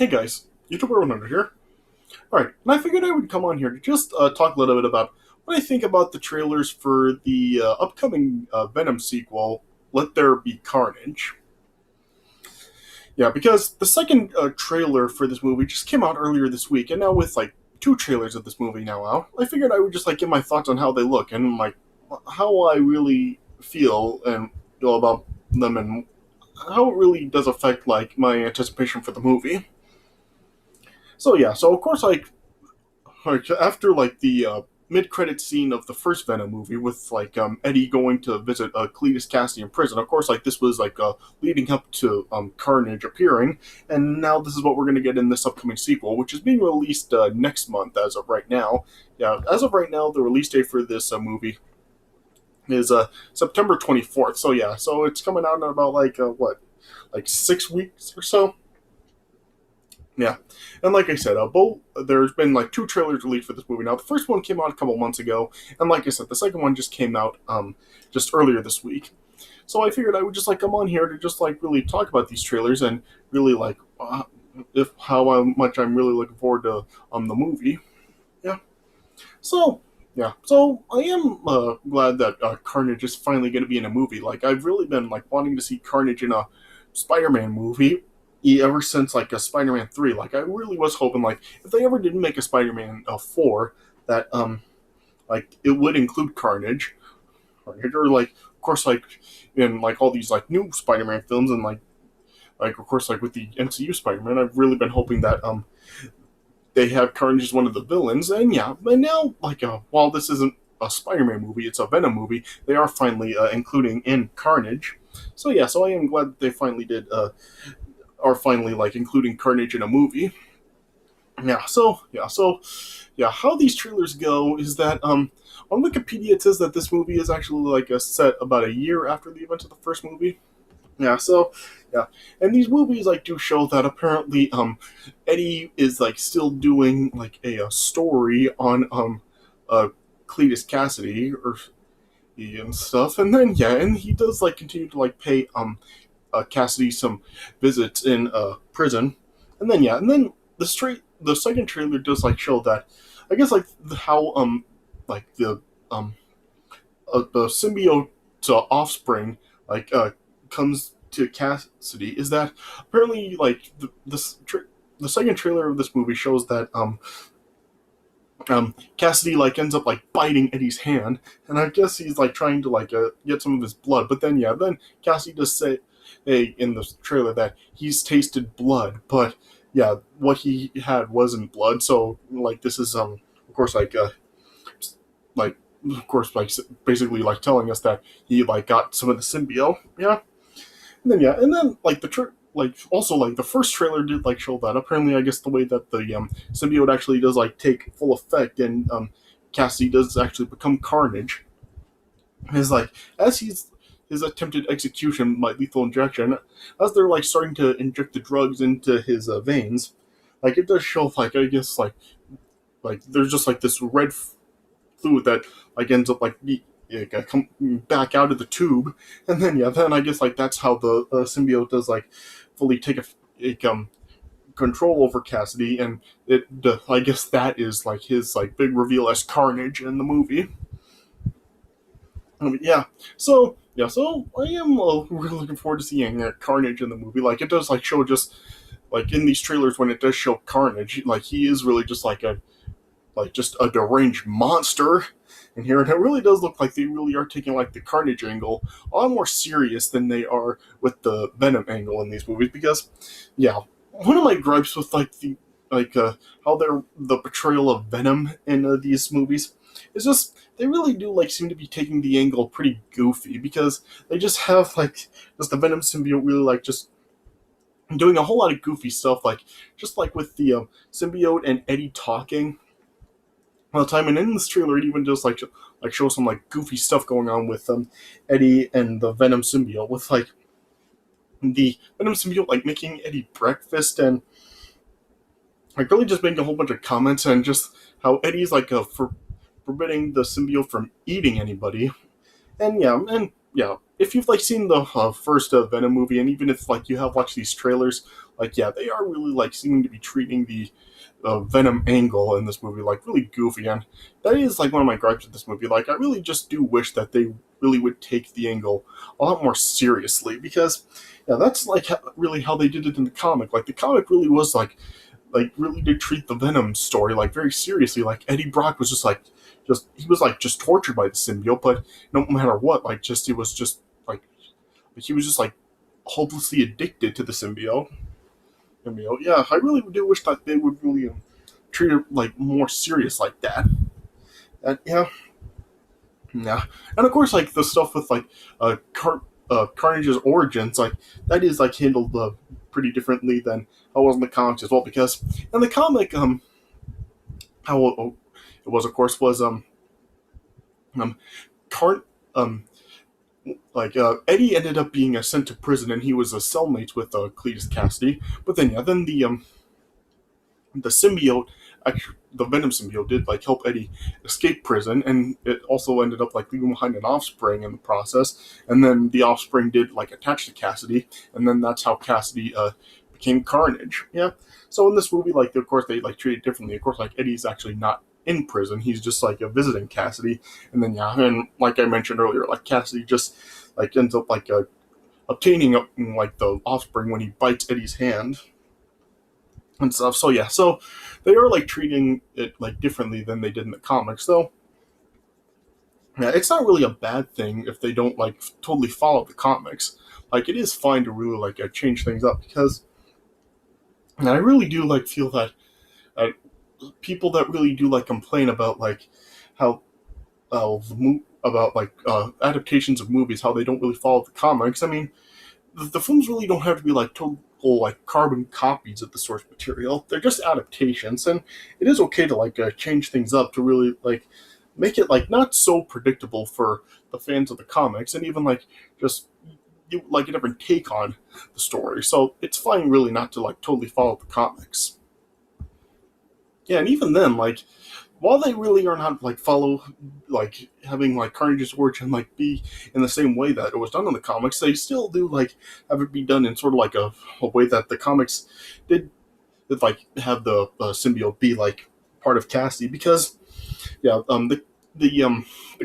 Hey guys, YouTuber 100 here. Alright, and I figured I would come on here to just talk a little bit about what I think about the trailers for the upcoming Venom sequel, There Be Carnage. Yeah, because the second trailer for this movie just came out earlier this week, and now with like two trailers of this movie now out, I figured I would just like give my thoughts on how they look and like how I really feel and feel about them and how it really does affect like my anticipation for the movie. So yeah, so of course like after like the mid-credit scene of the first Venom movie with like Eddie going to visit Cletus Cassidy in prison. Of course, like this was like leading up to Carnage appearing, and now this is what we're going to get in this upcoming sequel, which is being released next month as of right now. Yeah, as of right now, the release date for this movie is September 24th. So yeah, so it's coming out in about like like 6 weeks or so. Yeah, and like I said, both there's been like two trailers released for this movie. Now, the first one came out a couple months ago, and like I said, the second one just came out just earlier this week. So I figured I would just like come on here to just like really talk about these trailers and really like if how much I'm really looking forward to the movie. Yeah. So yeah, so I am glad that Carnage is finally going to be in a movie. Like I've really been like wanting to see Carnage in a Spider-Man movie ever since like a Spider-Man 3. Like I really was hoping like if they ever did make a Spider-Man 4 that like it would include Carnage or like of course like in like all these like new Spider-Man films and like of course like with the MCU Spider-Man, I've really been hoping that they have Carnage as one of the villains. And yeah, but now like while this isn't a Spider-Man movie, it's a Venom movie. They are finally including in Carnage. So yeah, so I am glad that they finally did are finally like including Carnage in a movie. Yeah, how these trailers go is that on Wikipedia it says that this movie is actually like a set about a year after the events of the first movie. Yeah, so yeah, and these movies like do show that apparently Eddie is like still doing like a story on uh Cletus Cassidy or and stuff, and then yeah, and he does like continue to like pay Cassidy some visits in prison, and then yeah, and then the second trailer does like show that I guess like how like the symbiote offspring like comes to Cassidy is that apparently like the second trailer of this movie shows that Cassidy like ends up like biting Eddie's hand, and I guess he's like trying to like get some of his blood. But then yeah, then Cassidy does say in the trailer that he's tasted blood, but yeah, what he had wasn't blood. So like this is of course like of course like basically like telling us that he like got some of the symbiote. Yeah, and then like like also like the first trailer did like show that apparently I guess the way that the symbiote actually does like take full effect and Cassidy does actually become Carnage is like as he's his attempted execution by lethal injection, as they're like starting to inject the drugs into his veins, like it does show like I guess like there's just like this red fluid that like ends up like come back out of the tube, and then yeah, then I guess like that's how the symbiote does like fully take control over Cassidy, and I guess that is like his like big reveal as Carnage in the movie. Yeah, so I am really looking forward to seeing Carnage in the movie. Like it does like show just like in these trailers when it does show Carnage, like he is really just like a like just a deranged monster in here, and it really does look like they really are taking like the Carnage angle a lot more serious than they are with the Venom angle in these movies. Because, yeah, one of my gripes with like the like how they're the portrayal of Venom in these movies is just they really do like seem to be taking the angle pretty goofy because they just have like just the Venom symbiote really like just doing a whole lot of goofy stuff like just like with the symbiote and Eddie talking all the time, and in this trailer, it even just like show some like goofy stuff going on with Eddie and the Venom symbiote, with like the Venom symbiote like making Eddie breakfast and like really just making a whole bunch of comments and just how Eddie's like forbidding the symbiote from eating anybody, and yeah, and yeah, if you've like seen the first Venom movie, and even if like you have watched these trailers, like yeah, they are really like seeming to be treating the Venom angle in this movie like really goofy, and that is like one of my gripes with this movie. Like I really just do wish that they really would take the angle a lot more seriously, because yeah, that's like really how they did it in the comic. Like the comic really was like really did treat the Venom story like very seriously. Like Eddie Brock was just he was like just tortured by the symbiote, but no matter what, like just he was just like he was just like hopelessly addicted to the symbiote. Symbiote. Yeah, I really do wish that they would really treat it like more serious like that. And yeah, yeah, and of course like the stuff with like Carnage's origins, like that is like handled pretty differently than how it was in the comics as well. Because in the comic, how it was of course was um Car- um Eddie ended up being sent to prison, and he was a cellmate with Cletus Cassidy. But then yeah, then the symbiote, actually, the Venom symbiote did like help Eddie escape prison, and it also ended up like leaving behind an offspring in the process. And then the offspring did like attach to Cassidy, and then that's how Cassidy became Carnage. Yeah. So in this movie, like of course they like treat it differently. Of course, like Eddie's actually not in prison; he's just like visiting Cassidy. And then yeah, and like I mentioned earlier, like Cassidy just like ends up like obtaining like the offspring when he bites Eddie's hand and stuff. So yeah, so they are like treating it like differently than they did in the comics. So yeah, it's not really a bad thing if they don't like totally follow the comics. Like it is fine to really like change things up, because I really do like feel that uh, people that really do like complain about like how about like adaptations of movies, how they don't really follow the comics. I mean, the films really don't have to be like total like carbon copies of the source material. They're just adaptations, and it is okay to like change things up to really like make it like not so predictable for the fans of the comics, and even like just give like a different take on the story. So it's fine really not to like totally follow the comics. Yeah, and even then, like while they really are not like follow like having like Carnage's origin like be in the same way that it was done in the comics, they still do like have it be done in sort of like a way that the comics did like have the symbiote be like part of Cassidy. Because yeah, the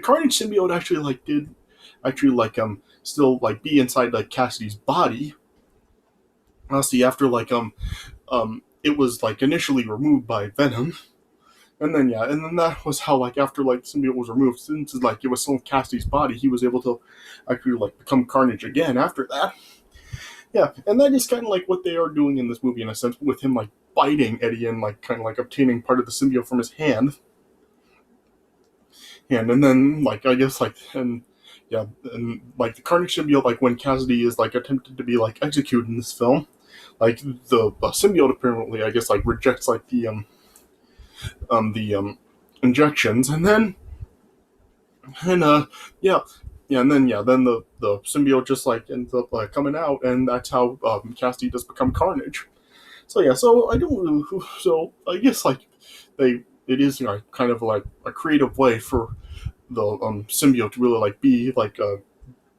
Carnage symbiote actually like did actually like still like be inside like Cassidy's body. See, after like it was like initially removed by Venom. And then yeah, and then that was how like after like the symbiote was removed, since like it was still in Cassidy's body, he was able to actually like become Carnage again after that. Yeah, and that is kind of like what they are doing in this movie in a sense, with him like biting Eddie and like kind of like obtaining part of the symbiote from his hand. And then like I guess like and yeah, and like the Carnage symbiote, like when Cassidy is like attempted to be like executed in this film, like the symbiote apparently I guess like rejects like the injections, and then and yeah, yeah, and then yeah, then the symbiote just like ends up coming out, and that's how Cassidy does become Carnage. So yeah, so I don't really, so I guess like they it is kind of like a creative way for the symbiote to really like be like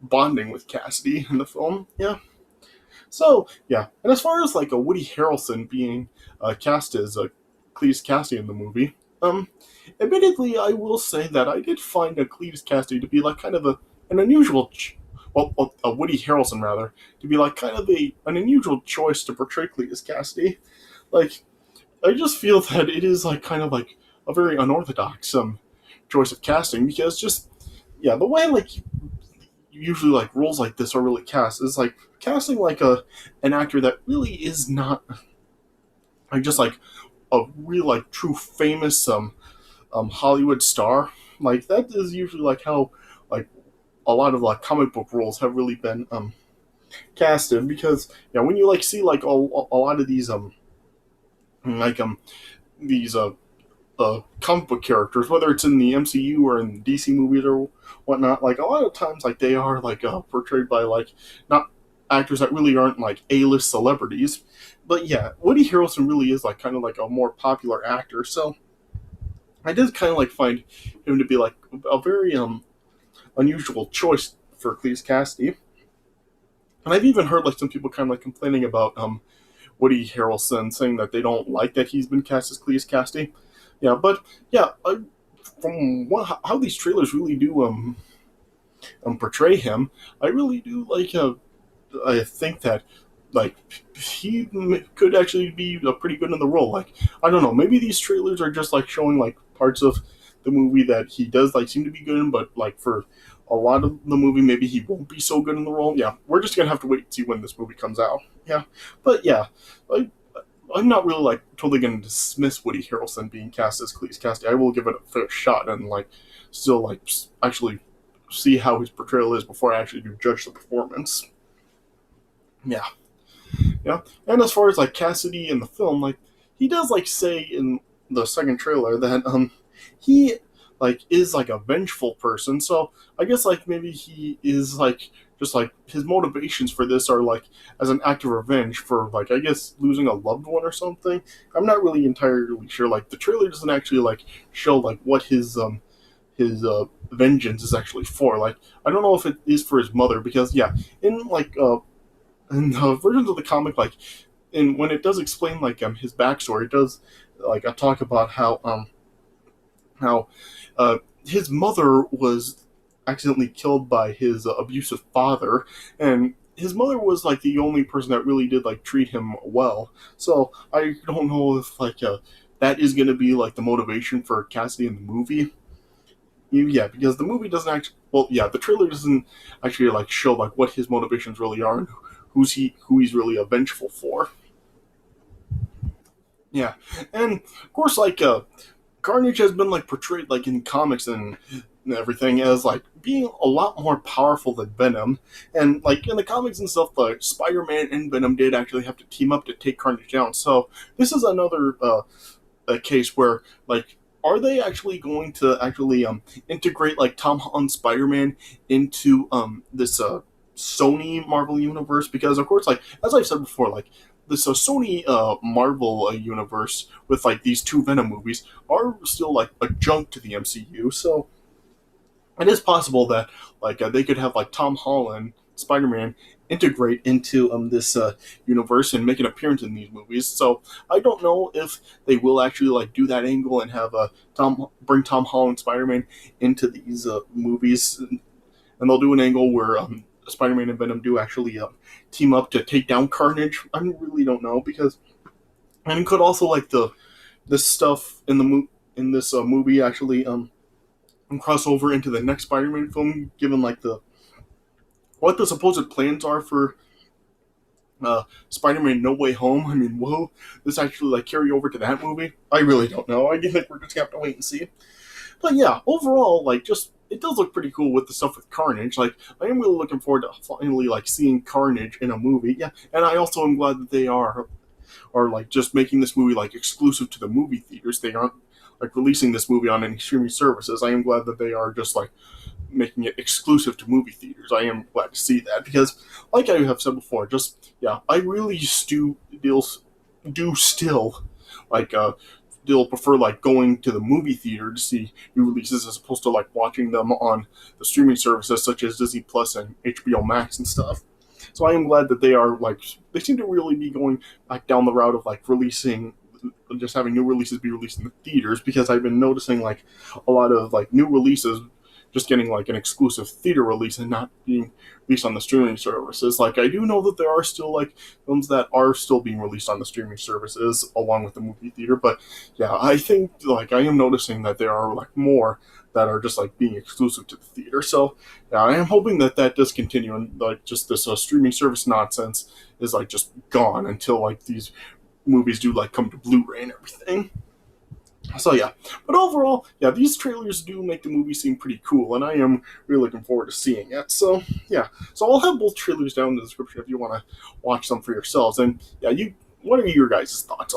bonding with Cassidy in the film. Yeah. So yeah, and as far as like a Woody Harrelson being cast as Cleese Cassidy in the movie, admittedly, I will say that I did find a Cleese Cassidy to be like kind of an unusual, well, a Woody Harrelson rather, to be like kind of an unusual choice to portray Cleese Cassidy. Like, I just feel that it is like kind of like a very unorthodox choice of casting, because just yeah, the way like usually like roles like this are really cast is like casting like an actor that really is not like just like a real like true famous Hollywood star. Like that is usually like how like a lot of like comic book roles have really been casted. Because yeah, when you like see like a lot of these like these comic book characters, whether it's in the MCU or in DC movies or whatnot, like a lot of times like they are like portrayed by like not actors that really aren't like A-list celebrities. But yeah, Woody Harrelson really is like kind of like a more popular actor, so I did kind of like find him to be like a very unusual choice for Cleese Cassidy. And I've even heard like some people kind of like complaining about Woody Harrelson, saying that they don't like that he's been cast as Cleese Cassidy. Yeah, but yeah, from how these trailers really do portray him, I really do like. I think that like he could actually be pretty good in the role. Like I don't know, maybe these trailers are just like showing like parts of the movie that he does like seem to be good in, but like for a lot of the movie, maybe he won't be so good in the role. Yeah, we're just gonna have to wait and see when this movie comes out. Yeah, but yeah, I, I'm not really like totally gonna dismiss Woody Harrelson being cast as Cleese Cassidy. I will give it a fair shot and like still like actually see how his portrayal is before I actually do judge the performance. Yeah. Yeah, and as far as like Cassidy in the film, like he does like say in the second trailer that he like is like a vengeful person. So I guess like maybe he is like just like his motivations for this are like as an act of revenge for like I guess losing a loved one or something. I'm not really entirely sure. Like the trailer doesn't actually like show like what his vengeance is actually for. Like I don't know if it is for his mother because yeah, in like in the versions of the comic, like, and when it does explain like his backstory, it does like I talk about how his mother was accidentally killed by his abusive father, and his mother was like the only person that really did like treat him well. So I don't know if like that is going to be like the motivation for Cassidy in the movie. Yeah, because the movie doesn't actually. Well, yeah, the trailer doesn't actually like show like what his motivations really are and who he's really vengeful for. Yeah, and of course, like Carnage has been like portrayed like in comics and everything as like being a lot more powerful than Venom, and like in the comics and stuff, like Spider-Man and Venom did actually have to team up to take Carnage down. So this is another a case where like are they actually going to actually integrate like Tom Holland Spider-Man into this Sony Marvel universe? Because of course, like as I've said before, like this Sony Marvel universe with like these two Venom movies are still like adjunct to the MCU. So it is possible that like they could have like Tom Holland Spider-Man integrate into this universe and make an appearance in these movies. So I don't know if they will actually like do that angle and have Tom bring Tom Holland Spider-Man into these movies, and they'll do an angle where Spider-Man and Venom do actually team up to take down Carnage. I really don't know because and it could also like the this stuff in the in this movie actually cross over into the next Spider-Man film, given like the what the supposed plans are for Spider-Man No Way Home. I mean, will this actually like carry over to that movie? I really don't know. I think we're just gonna have to wait and see. But yeah, overall, like just it does look pretty cool with the stuff with Carnage. Like I am really looking forward to finally like seeing Carnage in a movie. Yeah, and I also am glad that they are like just making this movie like exclusive to the movie theaters. They aren't like releasing this movie on any streaming services. I am glad that they are just like making it exclusive to movie theaters. I am glad to see that because, like I have said before, just yeah, I really do still like still prefer like going to the movie theater to see new releases as opposed to like watching them on the streaming services such as Disney Plus and HBO Max and stuff. So I am glad that they are like they seem to really be going back down the route of like releasing just having new releases be released in the theaters because I've been noticing like a lot of like new releases just getting like an exclusive theater release and not being released on the streaming services. Like I do know that there are still like films that are still being released on the streaming services along with the movie theater, but yeah, I think like I am noticing that there are like more that are just like being exclusive to the theater. So yeah, I am hoping that that does continue and like just this streaming service nonsense is like just gone until like these movies do like come to Blu-ray and everything. So yeah, but overall, yeah, these trailers do make the movie seem pretty cool, and I am really looking forward to seeing it. So yeah, so I'll have both trailers down in the description if you want to watch them for yourselves. And yeah, what are your guys' thoughts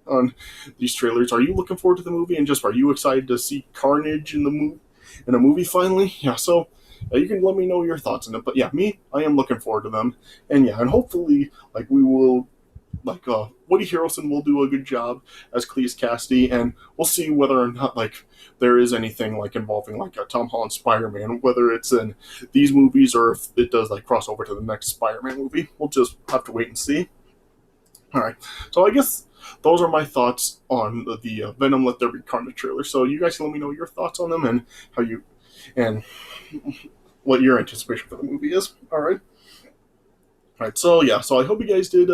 on these trailers? Are you looking forward to the movie, and just are you excited to see Carnage in a movie finally? Yeah, so you can let me know your thoughts on it. But yeah, me, I am looking forward to them, and yeah, and hopefully, like we will like Woody Harrelson will do a good job as Cleese Cassidy, and we'll see whether or not like there is anything like involving like a Tom Holland Spider-Man, whether it's in these movies or if it does like cross over to the next Spider-Man movie. We'll just have to wait and see. All right, so I guess those are my thoughts on the Venom Let There Be Carnage trailer. So you guys can let me know your thoughts on them and how you and what your anticipation for the movie is. All right. All right. So yeah. So I hope you guys did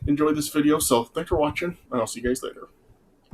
enjoy this video. So thanks for watching, and I'll see you guys later.